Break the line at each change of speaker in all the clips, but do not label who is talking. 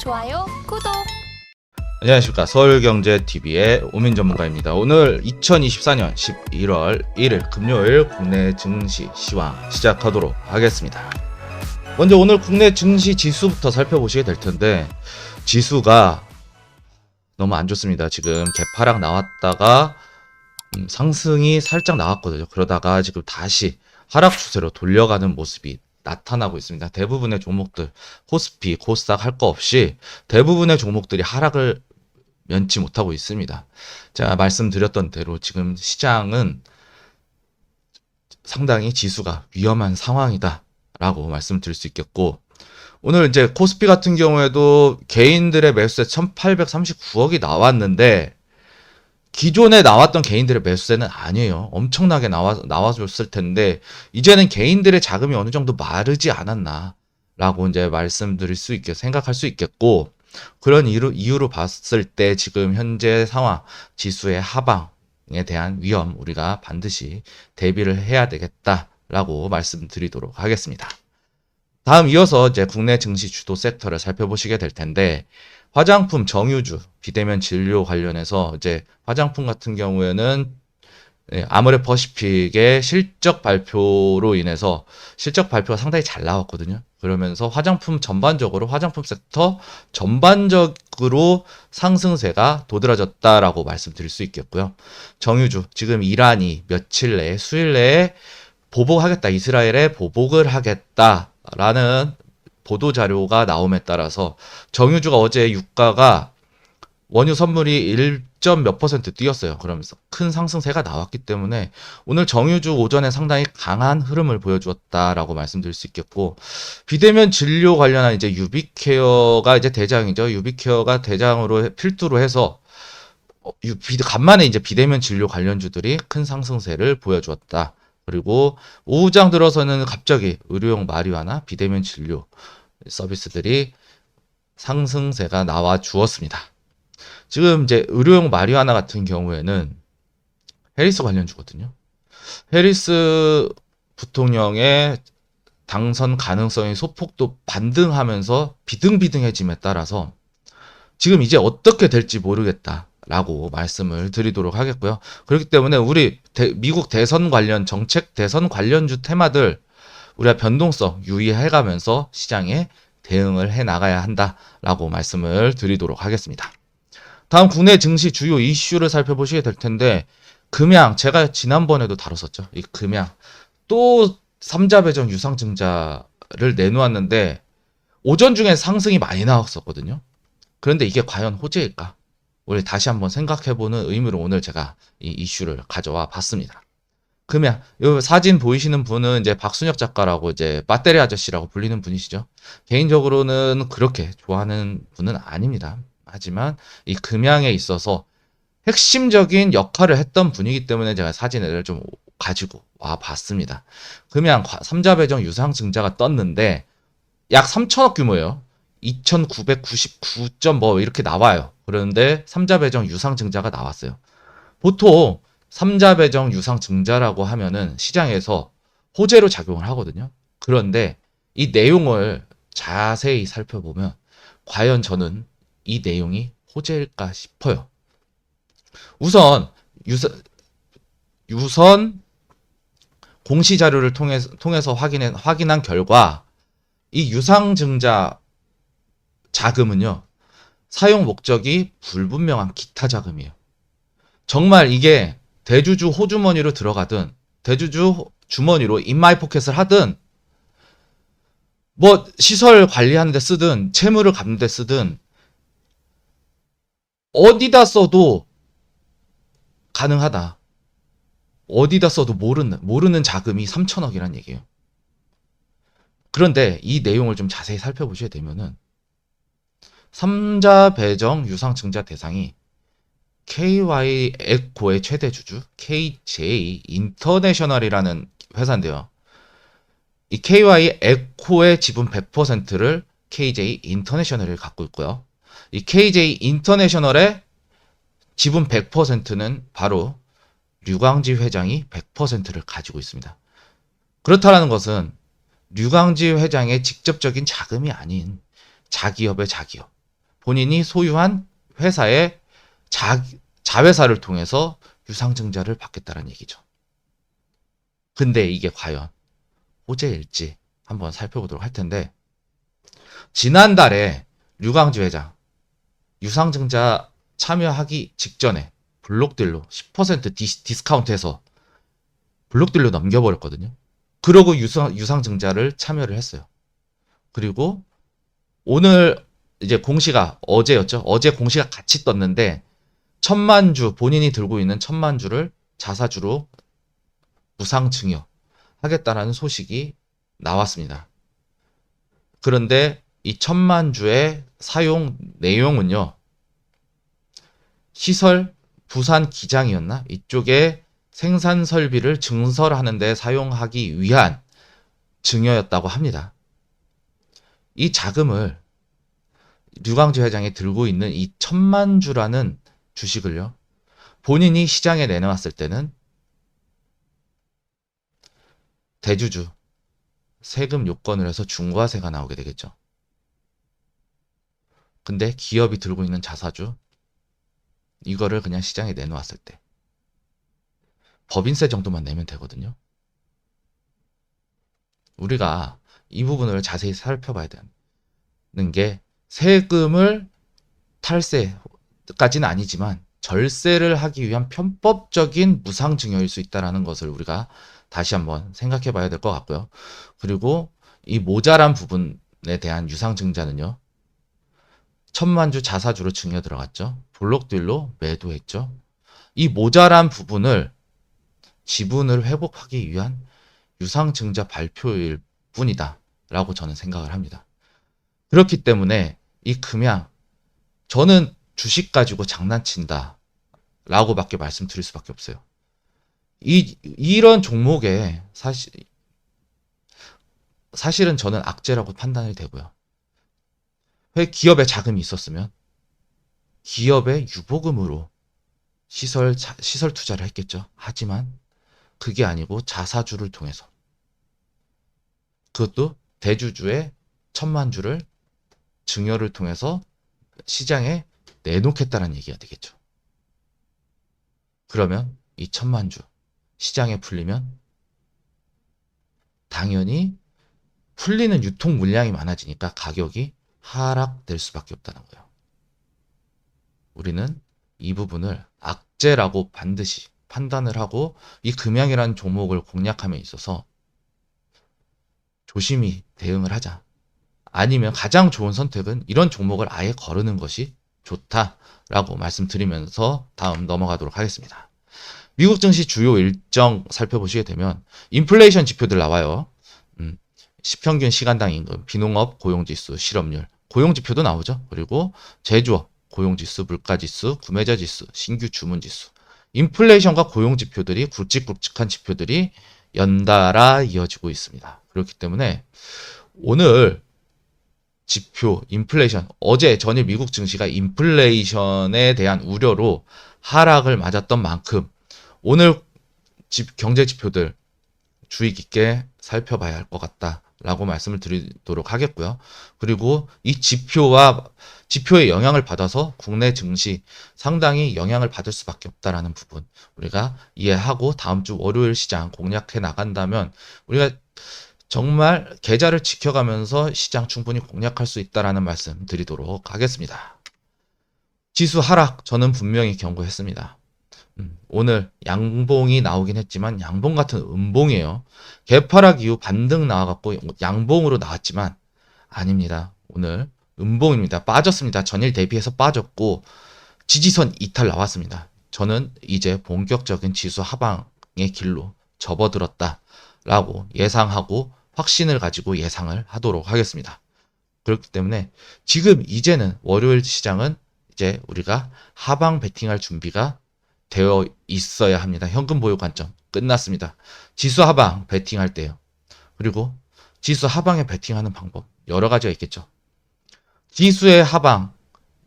좋아요, 구독.
안녕하십니까. 서울경제TV의 오민 전문가입니다. 오늘 2024년 11월 1일 금요일 국내 증시 시황 시작하도록 하겠습니다. 먼저 오늘 국내 증시 지수부터 살펴보시게 될 텐데, 지수가 너무 안 좋습니다. 지금 개파락 나왔다가 상승이 살짝 나왔거든요. 그러다가 지금 다시 하락 추세로 돌려가는 모습이 나타나고 있습니다. 대부분의 종목들, 코스피, 코스닥 할 거 없이 대부분의 종목들이 하락을 면치 못하고 있습니다. 제가 말씀드렸던 대로 지금 시장은 상당히 지수가 위험한 상황이다 라고 말씀드릴 수 있겠고, 오늘 이제 코스피 같은 경우에도 개인들의 매수세 1839억이 나왔는데, 기존에 나왔던 개인들의 매수세는 아니에요. 엄청나게 나와줬을 텐데, 이제는 개인들의 자금이 어느 정도 마르지 않았나 라고 이제 말씀드릴 수 있게 생각할 수 있겠고, 그런 이유로 봤을 때 지금 현재 상황, 지수의 하방에 대한 위험, 우리가 반드시 대비를 해야 되겠다라고 말씀드리도록 하겠습니다. 다음 이어서 이제 국내 증시 주도 섹터를 살펴보시게 될 텐데, 화장품, 정유주, 비대면 진료 관련해서 이제 화장품 같은 경우에는 아모레퍼시픽의 실적 발표로 인해서 실적 발표가 상당히 잘 나왔거든요. 그러면서 화장품 섹터 전반적으로 상승세가 도드라졌다라고 말씀드릴 수 있겠고요. 정유주, 지금 이란이 며칠 내에, 수일 내에 보복하겠다, 이스라엘에 보복을 하겠다라는 보도 자료가 나옴에 따라서 정유주가 어제 유가가 원유 선물이 1점 몇 % 뛰었어요. 그러면서 큰 상승세가 나왔기 때문에 오늘 정유주 오전에 상당히 강한 흐름을 보여주었다라고 말씀드릴 수 있겠고, 비대면 진료 관련한 이제 유비케어가 이제 대장이죠. 유비케어가 대장으로 필두로 해서 간만에 이제 비대면 진료 관련주들이 큰 상승세를 보여주었다. 그리고 오후장 들어서는 갑자기 의료용 마리화나 비대면 진료 서비스들이 상승세가 나와 주었습니다. 지금 이제 의료용 마리화나 같은 경우에는 해리스 관련주거든요. 해리스 부통령의 당선 가능성이 소폭도 반등하면서 비등비등해짐에 따라서 지금 이제 어떻게 될지 모르겠다라고 말씀을 드리도록 하겠고요. 그렇기 때문에 우리 미국 대선 관련 정책 대선 관련주 테마들 우리가 변동성 유의해가면서 시장에 대응을 해 나가야 한다라고 말씀을 드리도록 하겠습니다. 다음 국내 증시 주요 이슈를 살펴보시게 될 텐데, 금양, 제가 지난번에도 다뤘었죠. 이 금양 또 삼자 배정 유상증자를 내놓았는데 오전 중에 상승이 많이 나왔었거든요. 그런데 이게 과연 호재일까? 우리 다시 한번 생각해보는 의미로 오늘 제가 이 이슈를 가져와 봤습니다. 금양, 이 사진 보이시는 분은 이제 박순혁 작가라고 이제 배터리 아저씨라고 불리는 분이시죠. 개인적으로는 그렇게 좋아하는 분은 아닙니다. 하지만 이 금양에 있어서 핵심적인 역할을 했던 분이기 때문에 제가 사진을 좀 가지고 와 봤습니다. 금양 삼자 배정 유상증자가 떴는데 약 3천억 규모예요. 2,999점 뭐 이렇게 나와요. 그런데 삼자 배정 유상증자가 나왔어요. 보통 삼자 배정 유상증자라고 하면은 시장에서 호재로 작용을 하거든요. 그런데 이 내용을 자세히 살펴보면 과연 저는 이 내용이 호재일까 싶어요. 우선 공시 자료를 통해서 확인한 결과 이 유상증자 자금은요, 사용 목적이 불분명한 기타 자금이에요. 정말 이게 대주주 호주머니로 들어가든 대주주 주머니로 인마이포켓을 하든 뭐 시설 관리하는 데 쓰든 채무를 갚는 데 쓰든 어디다 써도 가능하다. 어디다 써도 모르는 자금이 3천억이란 얘기예요. 그런데 이 내용을 좀 자세히 살펴보셔야 되면은 삼자 배정 유상증자 대상이 KY 에코의 최대 주주 KJ 인터내셔널이라는 회사인데요. 이 KY 에코의 지분 100%를 KJ 인터내셔널이 갖고 있고요. 이 KJ 인터내셔널의 지분 100%는 바로 류광지 회장이 100%를 가지고 있습니다. 그렇다는 것은 류광지 회장의 직접적인 자금이 아닌 자기업의 자기업, 본인이 소유한 회사의 자회사를 통해서 유상증자를 받겠다는 얘기죠. 근데 이게 과연 호재일지 한번 살펴보도록 할 텐데, 지난달에 류광지 회장 유상증자 참여하기 직전에 블록딜로 10% 디스카운트해서 블록딜로 넘겨버렸거든요. 그러고 유상증자를 참여를 했어요. 그리고 오늘 이제 공시가 어제였죠. 어제 공시가 같이 떴는데 1000만 주, 본인이 들고 있는 1000만 주를 자사주로 무상 증여 하겠다라는 소식이 나왔습니다. 그런데 이 1000만 주의 사용 내용은요, 시설 부산 기장이었나? 이쪽에 생산 설비를 증설하는 데 사용하기 위한 증여였다고 합니다. 이 자금을 류광지 회장이 들고 있는 이 1000만 주라는 주식을요, 본인이 시장에 내놓았을 때는 대주주 세금 요건을 해서 중과세가 나오게 되겠죠. 근데 기업이 들고 있는 자사주, 이거를 그냥 시장에 내놓았을 때 법인세 정도만 내면 되거든요. 우리가 이 부분을 자세히 살펴봐야 되는 게, 세금을 탈세까지는 아니지만 절세를 하기 위한 편법적인 무상증여일 수 있다는 것을 우리가 다시 한번 생각해 봐야 될 것 같고요. 그리고 이 모자란 부분에 대한 유상증자는요, 1000만 주 자사주로 증여 들어갔죠. 블록딜로 매도했죠. 이 모자란 부분을 지분을 회복하기 위한 유상증자 발표일 뿐이다 라고 저는 생각을 합니다. 그렇기 때문에 이 금양, 저는 주식 가지고 장난친다 라고 밖에 말씀드릴 수밖에 없어요. 이런 종목에 사실은 저는 악재라고 판단이 되고요. 왜 기업에 자금이 있었으면 기업의 유보금으로 시설 투자를 했겠죠. 하지만 그게 아니고 자사주를 통해서, 그것도 대주주의 1000만 주를 증여를 통해서 시장에 내놓겠다는 얘기가 되겠죠. 그러면 이 1000만 주 시장에 풀리면 당연히 풀리는 유통 물량이 많아지니까 가격이 하락될 수밖에 없다는 거예요. 우리는 이 부분을 악재라고 반드시 판단을 하고 이 금양이라는 종목을 공략함에 있어서 조심히 대응을 하자. 아니면 가장 좋은 선택은 이런 종목을 아예 거르는 것이 좋다라고 말씀드리면서 다음 넘어가도록 하겠습니다. 미국 증시 주요 일정 살펴보시게 되면 인플레이션 지표들 나와요. 10평균 시간당 임금, 비농업 고용지수, 실업률, 고용지표도 나오죠. 그리고 제조업 고용지수, 물가지수, 구매자지수, 신규 주문지수, 인플레이션과 고용지표들이 굵직굵직한 지표들이 연달아 이어지고 있습니다. 그렇기 때문에 오늘 지표, 인플레이션, 어제 전일 미국 증시가 인플레이션에 대한 우려로 하락을 맞았던 만큼 오늘 경제 지표들 주의 깊게 살펴봐야 할 것 같다라고 말씀을 드리도록 하겠고요. 그리고 이 지표의 영향을 받아서 국내 증시 상당히 영향을 받을 수밖에 없다라는 부분 우리가 이해하고 다음 주 월요일 시장 공략해 나간다면 우리가 정말 계좌를 지켜가면서 시장 충분히 공략할 수 있다라는 말씀 드리도록 하겠습니다. 지수 하락 저는 분명히 경고했습니다. 오늘 양봉이 나오긴 했지만 양봉 같은 음봉이에요. 개파락 이후 반등 나와갖고 양봉으로 나왔지만 아닙니다. 오늘 음봉입니다. 빠졌습니다. 전일 대비해서 빠졌고 지지선 이탈 나왔습니다. 저는 이제 본격적인 지수 하방의 길로 접어들었다라고 예상하고 확신을 가지고 예상을 하도록 하겠습니다. 그렇기 때문에 지금 이제는 월요일 시장은 이제 우리가 하방 베팅할 준비가 되어 있어야 합니다. 현금 보유 관점 끝났습니다. 지수 하방 베팅할 때요. 그리고 지수 하방에 베팅하는 방법 여러 가지가 있겠죠. 지수의 하방,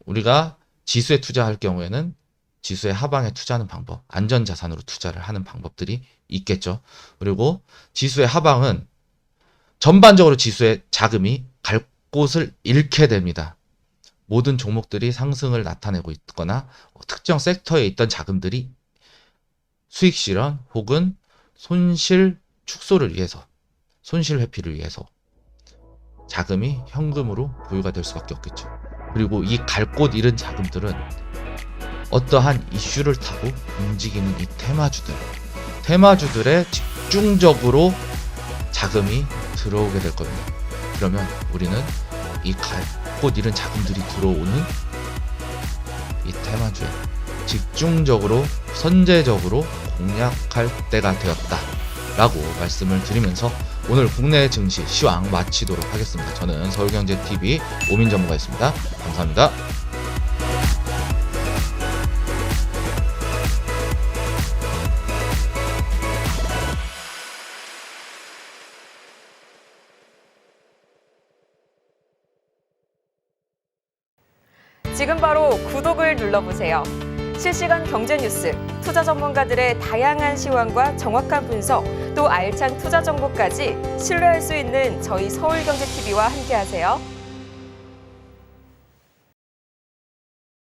우리가 지수에 투자할 경우에는 지수의 하방에 투자하는 방법, 안전자산으로 투자를 하는 방법들이 있겠죠. 그리고 지수의 하방은 전반적으로 지수의 자금이 갈 곳을 잃게 됩니다. 모든 종목들이 상승을 나타내고 있거나 특정 섹터에 있던 자금들이 수익 실현 혹은 손실 축소를 위해서, 손실 회피를 위해서 자금이 현금으로 보유가 될 수밖에 없겠죠. 그리고 이 갈 곳 잃은 자금들은 어떠한 이슈를 타고 움직이는 이 테마주들에 집중적으로 자금이 들어오게 될 겁니다. 그러면 우리는 이 갈 곳 잃은 자금들이 들어오는 이 테마주에 집중적으로 선제적으로 공략할 때가 되었다 라고 말씀을 드리면서 오늘 국내 증시 시황 마치도록 하겠습니다. 저는 서울경제TV 오민 전문가였습니다. 감사합니다.
지금 바로 구독을 눌러보세요. 실시간 경제 뉴스, 투자 전문가들의 다양한 시황과 정확한 분석, 또 알찬 투자 정보까지 신뢰할 수 있는 저희 서울경제TV와 함께하세요.